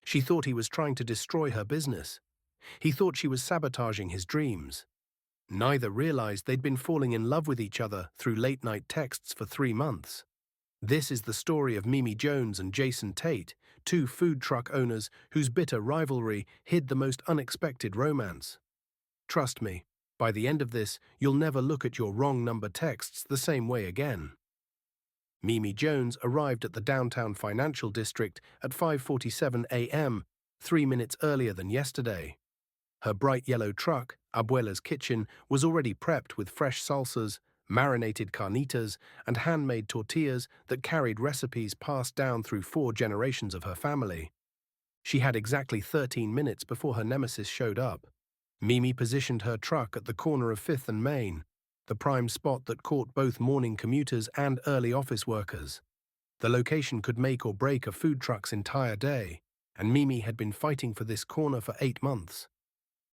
She thought he was trying to destroy her business. He thought she was sabotaging his dreams. Neither realized they'd been falling in love with each other through late-night texts for 3 months. This is the story of Mimi Jones and Jason Tate, two food truck owners whose bitter rivalry hid the most unexpected romance. Trust me, by the end of this, you'll never look at your wrong number texts the same way again. Mimi Jones arrived at the downtown financial district at 5:47 a.m., 3 minutes earlier than yesterday. Her bright yellow truck, Abuela's Kitchen, was already prepped with fresh salsas, marinated carnitas, and handmade tortillas that carried recipes passed down through 4 generations of her family. She had exactly 13 minutes before her nemesis showed up. Mimi positioned her truck at the corner of 5th and Main, the prime spot that caught both morning commuters and early office workers. The location could make or break a food truck's entire day, and Mimi had been fighting for this corner for 8 months.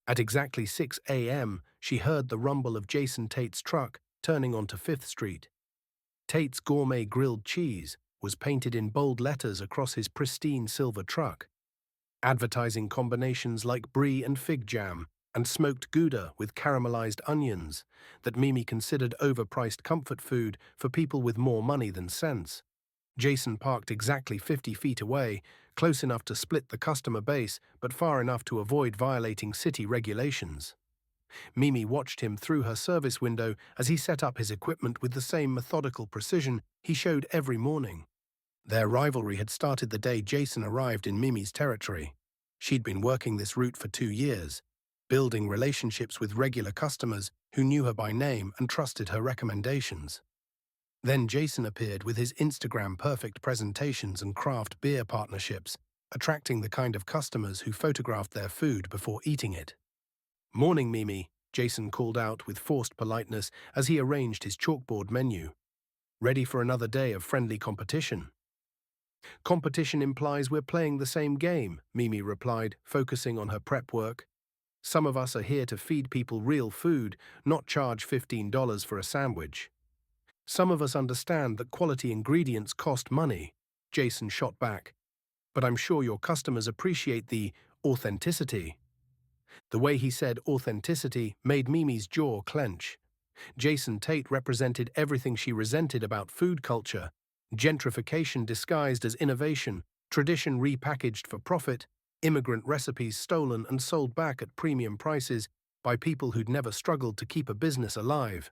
At exactly 6 a.m., she heard the rumble of Jason Tate's truck turning onto 5th Street. Tate's gourmet grilled cheese was painted in bold letters across his pristine silver truck. Advertising combinations like brie and fig jam and smoked Gouda with caramelized onions that Mimi considered overpriced comfort food for people with more money than sense. Jason parked exactly 50 feet away, close enough to split the customer base, but far enough to avoid violating city regulations. Mimi watched him through her service window as he set up his equipment with the same methodical precision he showed every morning. Their rivalry had started the day Jason arrived in Mimi's territory. She'd been working this route for 2 years, building relationships with regular customers who knew her by name and trusted her recommendations. Then Jason appeared with his Instagram-perfect presentations and craft beer partnerships, attracting the kind of customers who photographed their food before eating it. "Morning, Mimi," Jason called out with forced politeness as he arranged his chalkboard menu. "Ready for another day of friendly competition?" "Competition implies we're playing the same game," Mimi replied, focusing on her prep work. "Some of us are here to feed people real food, not charge $15 for a sandwich." "Some of us understand that quality ingredients cost money," Jason shot back. "But I'm sure your customers appreciate the authenticity." The way he said authenticity made Mimi's jaw clench. Jason Tate represented everything she resented about food culture: gentrification disguised as innovation, tradition repackaged for profit, immigrant recipes stolen and sold back at premium prices by people who'd never struggled to keep a business alive.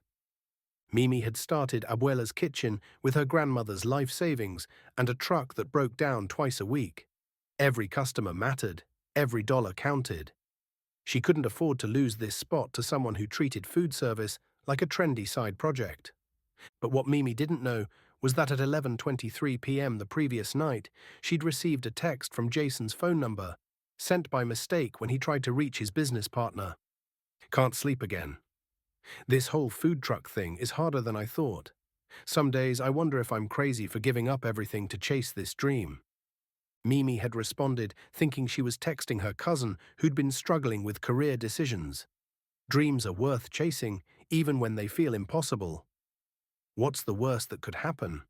Mimi had started Abuela's Kitchen with her grandmother's life savings and a truck that broke down twice a week. Every customer mattered, every dollar counted. She couldn't afford to lose this spot to someone who treated food service like a trendy side project. But what Mimi didn't know was that at 11:23 p.m. the previous night, she'd received a text from Jason's phone number, sent by mistake when he tried to reach his business partner. "Can't sleep again. This whole food truck thing is harder than I thought. Some days I wonder if I'm crazy for giving up everything to chase this dream." Mimi had responded, thinking she was texting her cousin who'd been struggling with career decisions. Dreams are worth chasing, even when they feel impossible. What's the worst that could happen?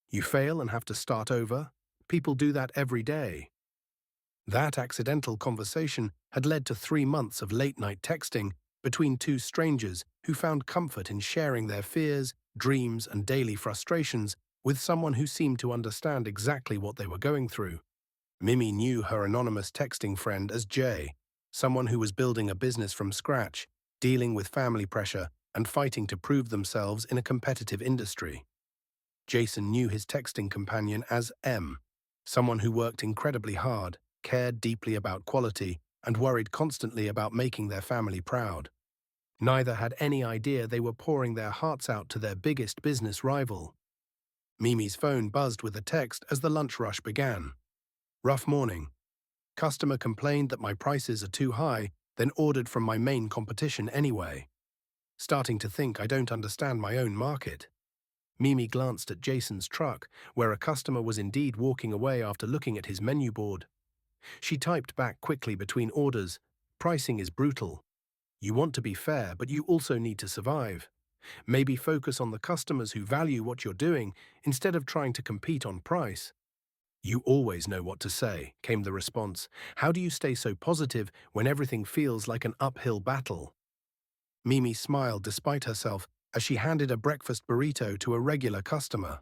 You fail and have to start over? People do that every day. That accidental conversation had led to 3 months of late-night texting between two strangers who found comfort in sharing their fears, dreams, and daily frustrations with someone who seemed to understand exactly what they were going through. Mimi knew her anonymous texting friend as Jay, someone who was building a business from scratch, dealing with family pressure, and fighting to prove themselves in a competitive industry. Jason knew his texting companion as M, someone who worked incredibly hard, cared deeply about quality, and worried constantly about making their family proud. Neither had any idea they were pouring their hearts out to their biggest business rival. Mimi's phone buzzed with a text as the lunch rush began. "Rough morning. Customer complained that my prices are too high, then ordered from my main competition anyway. Starting to think I don't understand my own market." Mimi glanced at Jason's truck, where a customer was indeed walking away after looking at his menu board. She typed back quickly between orders, "Pricing is brutal. You want to be fair, but you also need to survive. Maybe focus on the customers who value what you're doing instead of trying to compete on price." "You always know what to say," came the response. "How do you stay so positive when everything feels like an uphill battle?" Mimi smiled despite herself as she handed a breakfast burrito to a regular customer.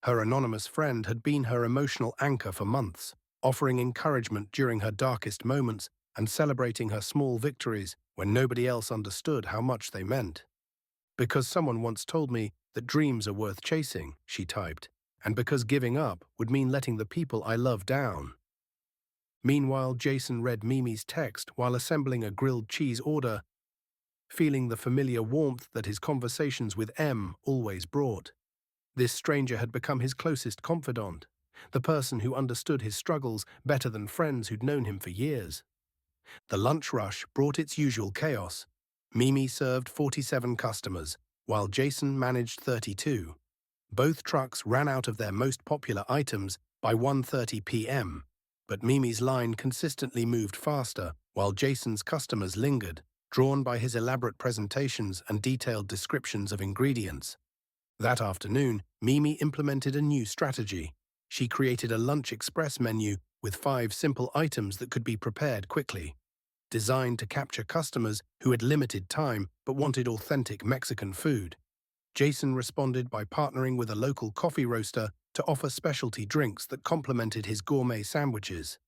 Her anonymous friend had been her emotional anchor for months, offering encouragement during her darkest moments and celebrating her small victories when nobody else understood how much they meant. "Because someone once told me that dreams are worth chasing," she typed, "and because giving up would mean letting the people I love down." Meanwhile, Jason read Mimi's text while assembling a grilled cheese order, feeling the familiar warmth that his conversations with M always brought. This stranger had become his closest confidant, the person who understood his struggles better than friends who'd known him for years. The lunch rush brought its usual chaos. Mimi served 47 customers, while Jason managed 32. Both trucks ran out of their most popular items by 1:30 p.m., but Mimi's line consistently moved faster, while Jason's customers lingered, drawn by his elaborate presentations and detailed descriptions of ingredients. That afternoon, Mimi implemented a new strategy. She created a lunch express menu with 5 simple items that could be prepared quickly. Designed to capture customers who had limited time but wanted authentic Mexican food. Jason responded by partnering with a local coffee roaster to offer specialty drinks that complemented his gourmet sandwiches.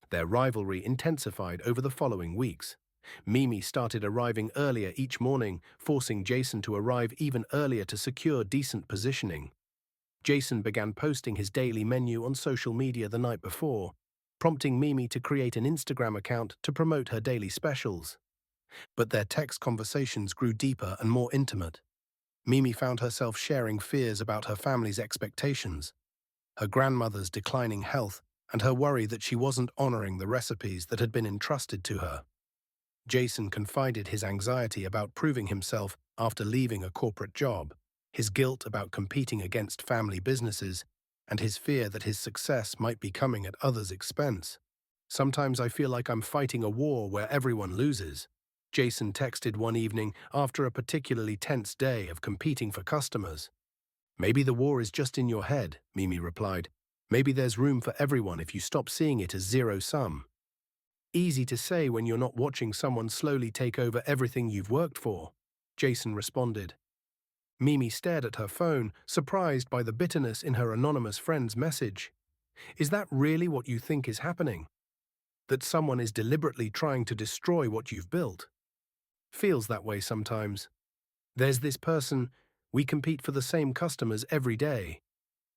Their rivalry intensified over the following weeks. Mimi started arriving earlier each morning, forcing Jason to arrive even earlier to secure decent positioning. Jason began posting his daily menu on social media the night before, prompting Mimi to create an Instagram account to promote her daily specials. But their text conversations grew deeper and more intimate. Mimi found herself sharing fears about her family's expectations, her grandmother's declining health, and her worry that she wasn't honoring the recipes that had been entrusted to her. Jason confided his anxiety about proving himself after leaving a corporate job, his guilt about competing against family businesses, and his fear that his success might be coming at others' expense. "Sometimes I feel like I'm fighting a war where everyone loses," Jason texted one evening after a particularly tense day of competing for customers. "Maybe the war is just in your head," Mimi replied. "Maybe there's room for everyone if you stop seeing it as zero-sum." "Easy to say when you're not watching someone slowly take over everything you've worked for," Jason responded. Mimi stared at her phone, surprised by the bitterness in her anonymous friend's message. "Is that really what you think is happening? That someone is deliberately trying to destroy what you've built?" "Feels that way sometimes. There's this person, we compete for the same customers every day.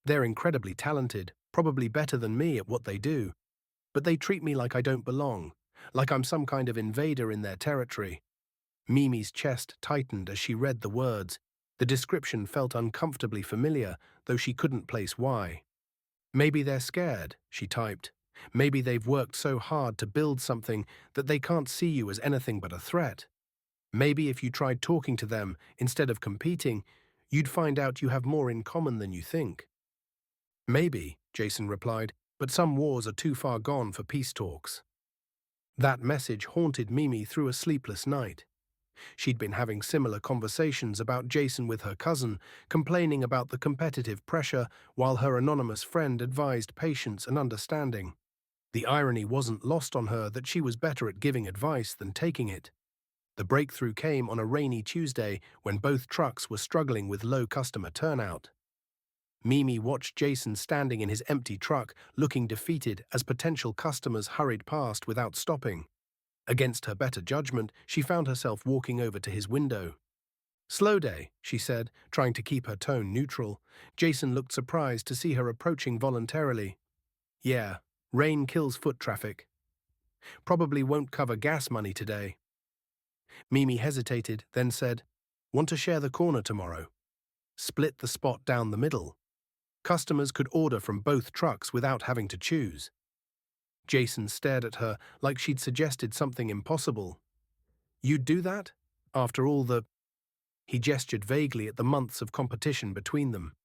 They're incredibly talented, probably better than me at what they do. But they treat me like I don't belong, like I'm some kind of invader in their territory." Mimi's chest tightened as she read the words. The description felt uncomfortably familiar, though she couldn't place why. "Maybe they're scared," she typed. "Maybe they've worked so hard to build something that they can't see you as anything but a threat. Maybe if you tried talking to them instead of competing, you'd find out you have more in common than you think." "Maybe," Jason replied, "but some wars are too far gone for peace talks." That message haunted Mimi through a sleepless night. She'd been having similar conversations about Jason with her cousin, complaining about the competitive pressure, while her anonymous friend advised patience and understanding. The irony wasn't lost on her that she was better at giving advice than taking it. The breakthrough came on a rainy Tuesday when both trucks were struggling with low customer turnout. Mimi watched Jason standing in his empty truck, looking defeated as potential customers hurried past without stopping. Against her better judgment, she found herself walking over to his window. "Slow day," she said, trying to keep her tone neutral. Jason looked surprised to see her approaching voluntarily. "Yeah, rain kills foot traffic. Probably won't cover gas money today." Mimi hesitated, then said, "Want to share the corner tomorrow? Split the spot down the middle. Customers could order from both trucks without having to choose." Jason stared at her like she'd suggested something impossible. "You'd do that? After all the—" He gestured vaguely at the months of competition between them.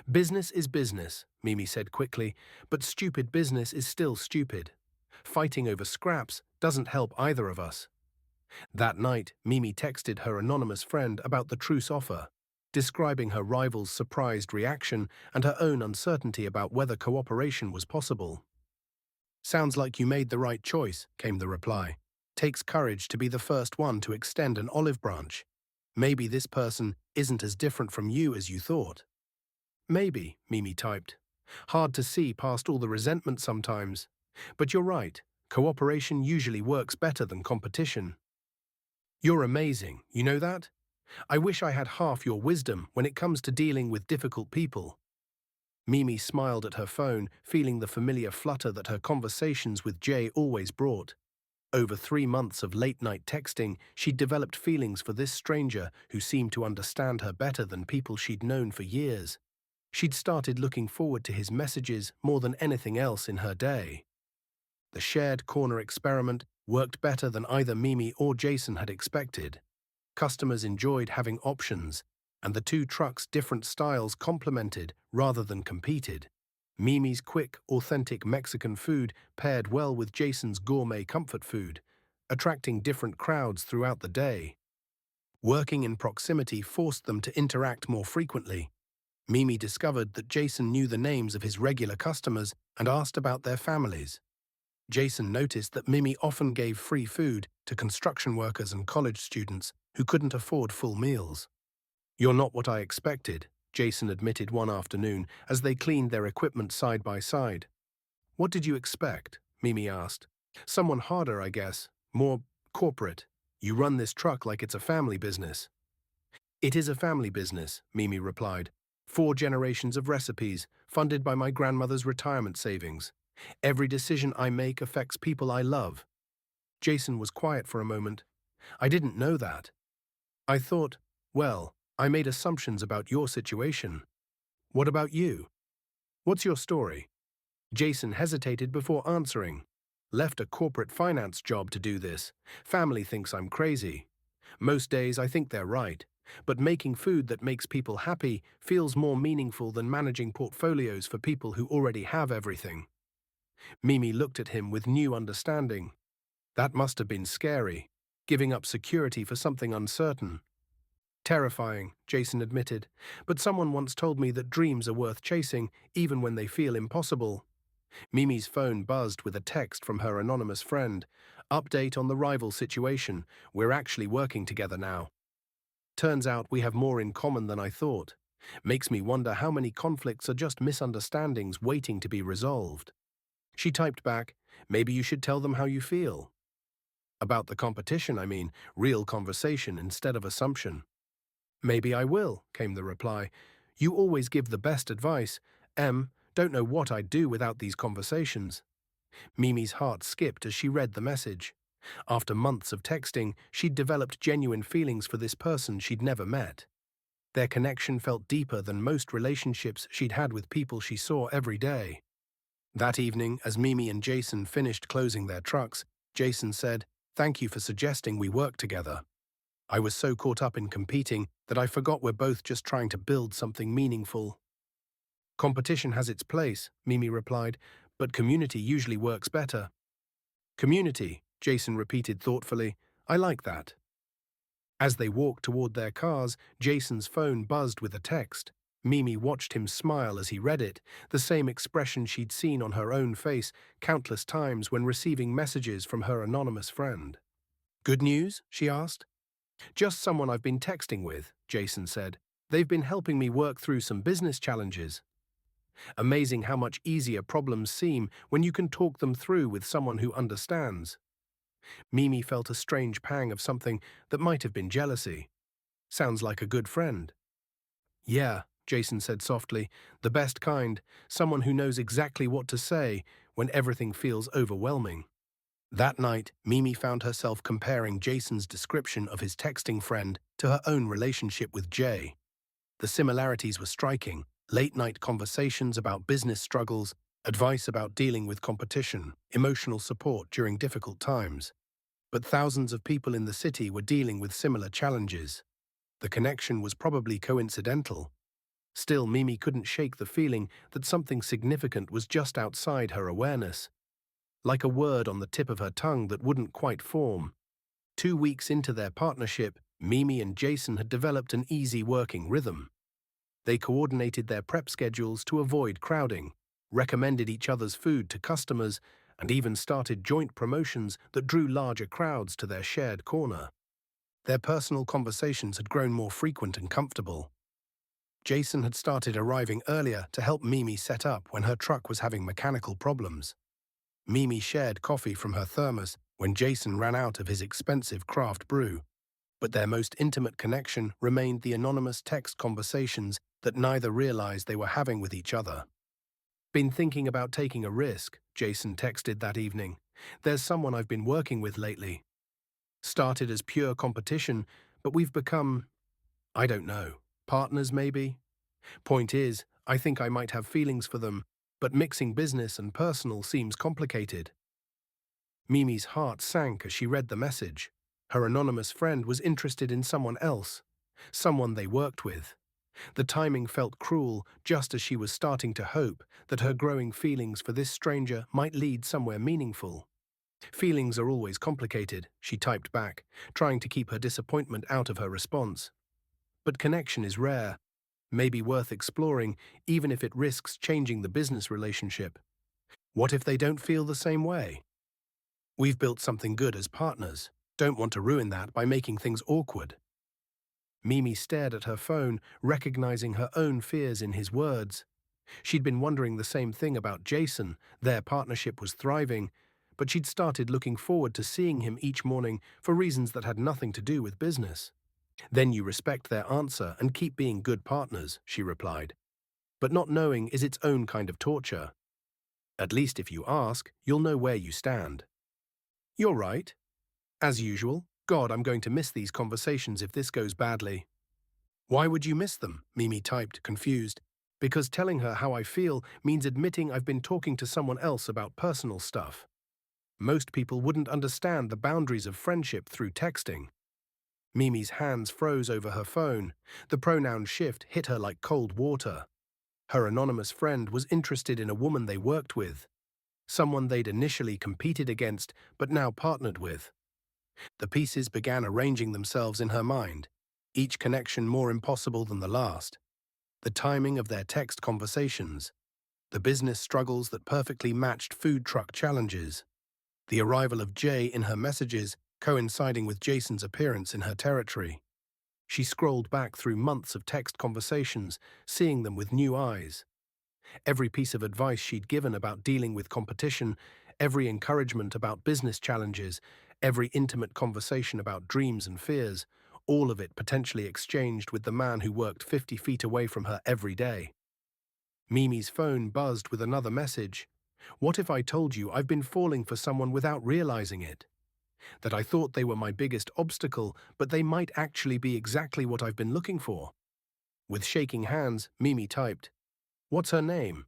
"Business is business," Mimi said quickly, "but stupid business is still stupid. Fighting over scraps doesn't help either of us." That night, Mimi texted her anonymous friend about the truce offer. describing her rival's surprised reaction and her own uncertainty about whether cooperation was possible. "Sounds like you made the right choice," came the reply. "Takes courage to be the first one to extend an olive branch. Maybe this person isn't as different from you as you thought." "Maybe," Mimi typed. "Hard to see past all the resentment sometimes. But you're right, cooperation usually works better than competition." "You're amazing, you know that? I wish I had half your wisdom when it comes to dealing with difficult people." Mimi smiled at her phone, feeling the familiar flutter that her conversations with Jay always brought. Over 3 months of late-night texting, she'd developed feelings for this stranger who seemed to understand her better than people she'd known for years. She'd started looking forward to his messages more than anything else in her day. The shared corner experiment worked better than either Mimi or Jason had expected. Customers enjoyed having options, and the two trucks' different styles complemented rather than competed. Mimi's quick, authentic Mexican food paired well with Jason's gourmet comfort food, attracting different crowds throughout the day. Working in proximity forced them to interact more frequently. Mimi discovered that Jason knew the names of his regular customers and asked about their families. Jason noticed that Mimi often gave free food to construction workers and college students who couldn't afford full meals. "You're not what I expected," Jason admitted one afternoon as they cleaned their equipment side by side. "What did you expect?" Mimi asked. "Someone harder, I guess. More corporate. You run this truck like it's a family business." "It is a family business," Mimi replied. 4 generations of recipes, funded by my grandmother's retirement savings. Every decision I make affects people I love." Jason was quiet for a moment. "I didn't know that. I thought, well, I made assumptions about your situation. What about you? What's your story?" Jason hesitated before answering. "Left a corporate finance job to do this. Family thinks I'm crazy. Most days I think they're right. But making food that makes people happy feels more meaningful than managing portfolios for people who already have everything." Mimi looked at him with new understanding. That must have been scary, giving up security for something uncertain. "Terrifying," Jason admitted, "but someone once told me that dreams are worth chasing even when they feel impossible." Mimi's phone buzzed with a text from her anonymous friend. "Update on the rival situation. We're actually working together now. Turns out we have more in common than I thought. Makes me wonder how many conflicts are just misunderstandings waiting to be resolved." She typed back, "Maybe you should tell them how you feel." "About the competition, I mean, real conversation instead of assumption." "Maybe I will," came the reply. "You always give the best advice. Don't know what I'd do without these conversations." Mimi's heart skipped as she read the message. After months of texting, she'd developed genuine feelings for this person she'd never met. Their connection felt deeper than most relationships she'd had with people she saw every day. That evening, as Mimi and Jason finished closing their trucks, Jason said, "Thank you for suggesting we work together. I was so caught up in competing that I forgot we're both just trying to build something meaningful." "Competition has its place," Mimi replied, "but community usually works better." "Community," Jason repeated thoughtfully. "I like that." As they walked toward their cars, Jason's phone buzzed with a text. Mimi watched him smile as he read it, the same expression she'd seen on her own face countless times when receiving messages from her anonymous friend. "Good news?" she asked. "Just someone I've been texting with," Jason said. "They've been helping me work through some business challenges." Amazing how much easier problems seem when you can talk them through with someone who understands. Mimi felt a strange pang of something that might have been jealousy. "Sounds like a good friend." "Yeah," Jason said softly, "the best kind, someone who knows exactly what to say when everything feels overwhelming." That night, Mimi found herself comparing Jason's description of his texting friend to her own relationship with Jay. The similarities were striking: late-night conversations about business struggles, advice about dealing with competition, emotional support during difficult times. But thousands of people in the city were dealing with similar challenges. The connection was probably coincidental. Still, Mimi couldn't shake the feeling that something significant was just outside her awareness, like a word on the tip of her tongue that wouldn't quite form. 2 weeks into their partnership, Mimi and Jason had developed an easy working rhythm. They coordinated their prep schedules to avoid crowding, recommended each other's food to customers, and even started joint promotions that drew larger crowds to their shared corner. Their personal conversations had grown more frequent and comfortable. Jason had started arriving earlier to help Mimi set up when her truck was having mechanical problems. Mimi shared coffee from her thermos when Jason ran out of his expensive craft brew, but their most intimate connection remained the anonymous text conversations that neither realized they were having with each other. "Been thinking about taking a risk," Jason texted that evening. "There's someone I've been working with lately. Started as pure competition, but we've become, I don't know, partners maybe? Point is, I think I might have feelings for them, but mixing business and personal seems complicated." Mimi's heart sank as she read the message. Her anonymous friend was interested in someone else, someone they worked with. The timing felt cruel, just as she was starting to hope that her growing feelings for this stranger might lead somewhere meaningful. "Feelings are always complicated," she typed back, trying to keep her disappointment out of her response. "But connection is rare, maybe worth exploring, even if it risks changing the business relationship. What if they don't feel the same way? We've built something good as partners. Don't want to ruin that by making things awkward." Mimi stared at her phone, recognizing her own fears in his words. She'd been wondering the same thing about Jason. Their partnership was thriving, but she'd started looking forward to seeing him each morning for reasons that had nothing to do with business. "Then you respect their answer and keep being good partners," she replied. "But not knowing is its own kind of torture. At least if you ask, you'll know where you stand." "You're right. As usual, God, I'm going to miss these conversations if this goes badly." "Why would you miss them?" Mimi typed, confused. "Because telling her how I feel means admitting I've been talking to someone else about personal stuff. Most people wouldn't understand the boundaries of friendship through texting." Mimi's hands froze over her phone. The pronoun shift hit her like cold water. Her anonymous friend was interested in a woman they worked with, someone they'd initially competed against but now partnered with. The pieces began arranging themselves in her mind, each connection more impossible than the last. The timing of their text conversations, the business struggles that perfectly matched food truck challenges, the arrival of Jay in her messages coinciding with Jason's appearance in her territory. She scrolled back through months of text conversations, seeing them with new eyes. Every piece of advice she'd given about dealing with competition, every encouragement about business challenges, every intimate conversation about dreams and fears, all of it potentially exchanged with the man who worked 50 feet away from her every day. Mimi's phone buzzed with another message. "What if I told you I've been falling for someone without realizing it? That I thought they were my biggest obstacle, but they might actually be exactly what I've been looking for?" With shaking hands, Mimi typed, "What's her name?"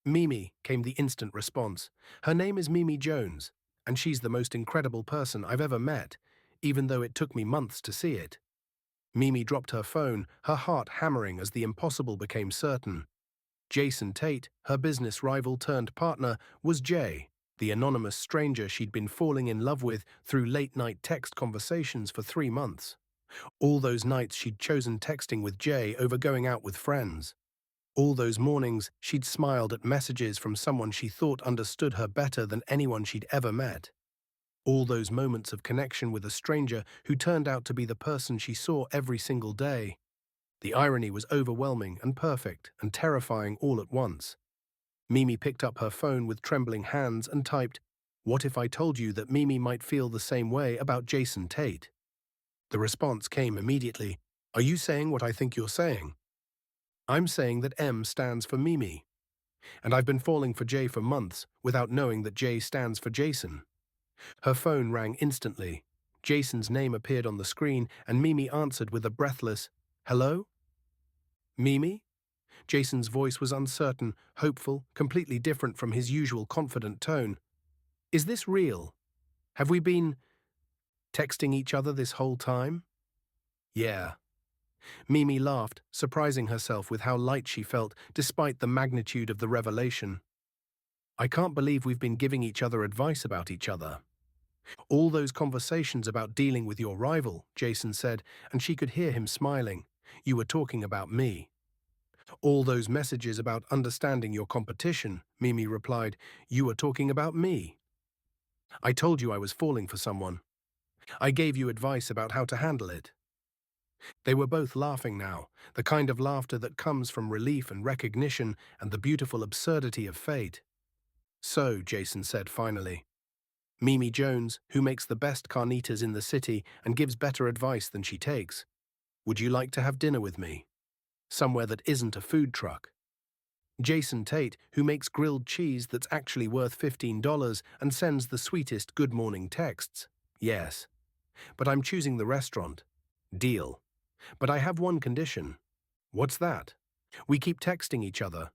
"Mimi," came the instant response. "Her name is Mimi Jones, and she's the most incredible person I've ever met, even though it took me months to see it." Mimi dropped her phone, her heart hammering as the impossible became certain. Jason Tate, her business rival turned partner, was Jay, the anonymous stranger she'd been falling in love with through late-night text conversations for 3 months. All those nights she'd chosen texting with Jay over going out with friends. All those mornings, she'd smiled at messages from someone she thought understood her better than anyone she'd ever met. All those moments of connection with a stranger who turned out to be the person she saw every single day. The irony was overwhelming and perfect and terrifying all at once. Mimi picked up her phone with trembling hands and typed, "What if I told you that Mimi might feel the same way about Jason Tate?" The response came immediately. "Are you saying what I think you're saying?" "I'm saying that M stands for Mimi, and I've been falling for J for months without knowing that J stands for Jason." Her phone rang instantly. Jason's name appeared on the screen, and Mimi answered with a breathless, "Hello?" "Mimi?" Jason's voice was uncertain, hopeful, completely different from his usual confident tone. "Is this real? Have we been texting each other this whole time?" "Yeah." Mimi laughed, surprising herself with how light she felt despite the magnitude of the revelation. "I can't believe we've been giving each other advice about each other." All those conversations about dealing with your rival, Jason said, and she could hear him smiling. You were talking about me. All those messages about understanding your competition, Mimi replied. You were talking about me. I told you I was falling for someone. I gave you advice about how to handle it. They were both laughing now, the kind of laughter that comes from relief and recognition and the beautiful absurdity of fate. So, Jason said finally, Mimi Jones, who makes the best carnitas in the city and gives better advice than she takes. Would you like to have dinner with me? Somewhere that isn't a food truck. Jason Tate, who makes grilled cheese that's actually worth $15 and sends the sweetest good morning texts. Yes. But I'm choosing the restaurant. Deal. But I have one condition. What's that? We keep texting each other.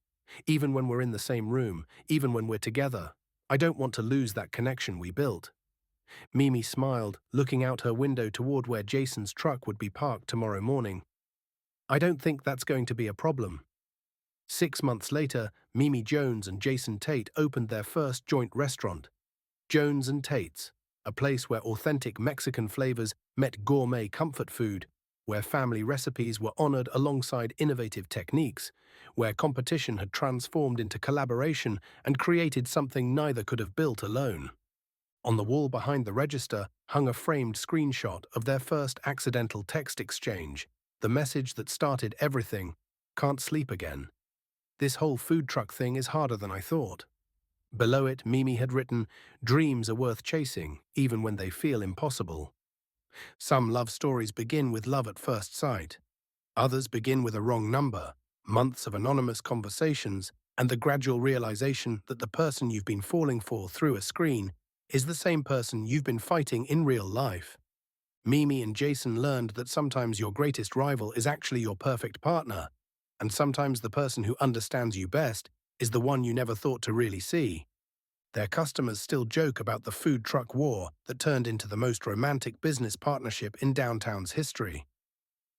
Even when we're in the same room, even when we're together. I don't want to lose that connection we built. Mimi smiled, looking out her window toward where Jason's truck would be parked tomorrow morning. I don't think that's going to be a problem. 6 months later, Mimi Jones and Jason Tate opened their first joint restaurant, Jones and Tate's, a place where authentic Mexican flavors met gourmet comfort food, where family recipes were honored alongside innovative techniques, where competition had transformed into collaboration and created something neither could have built alone. On the wall behind the register hung a framed screenshot of their first accidental text exchange, the message that started everything, "Can't sleep again. This whole food truck thing is harder than I thought." Below it, Mimi had written, "Dreams are worth chasing, even when they feel impossible." Some love stories begin with love at first sight. Others begin with a wrong number, months of anonymous conversations, and the gradual realization that the person you've been falling for through a screen is the same person you've been fighting in real life. Mimi and Jason learned that sometimes your greatest rival is actually your perfect partner, and sometimes the person who understands you best is the one you never thought to really see. Their customers still joke about the food truck war that turned into the most romantic business partnership in downtown's history.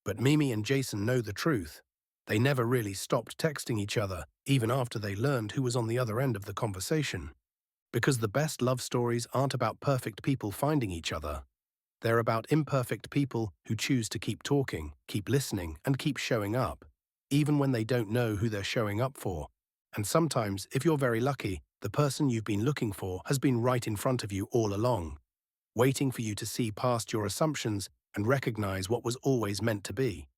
But Mimi and Jason know the truth. They never really stopped texting each other, even after they learned who was on the other end of the conversation. Because the best love stories aren't about perfect people finding each other. They're about imperfect people who choose to keep talking, keep listening, and keep showing up, even when they don't know who they're showing up for. And sometimes, if you're very lucky, the person you've been looking for has been right in front of you all along, waiting for you to see past your assumptions and recognize what was always meant to be.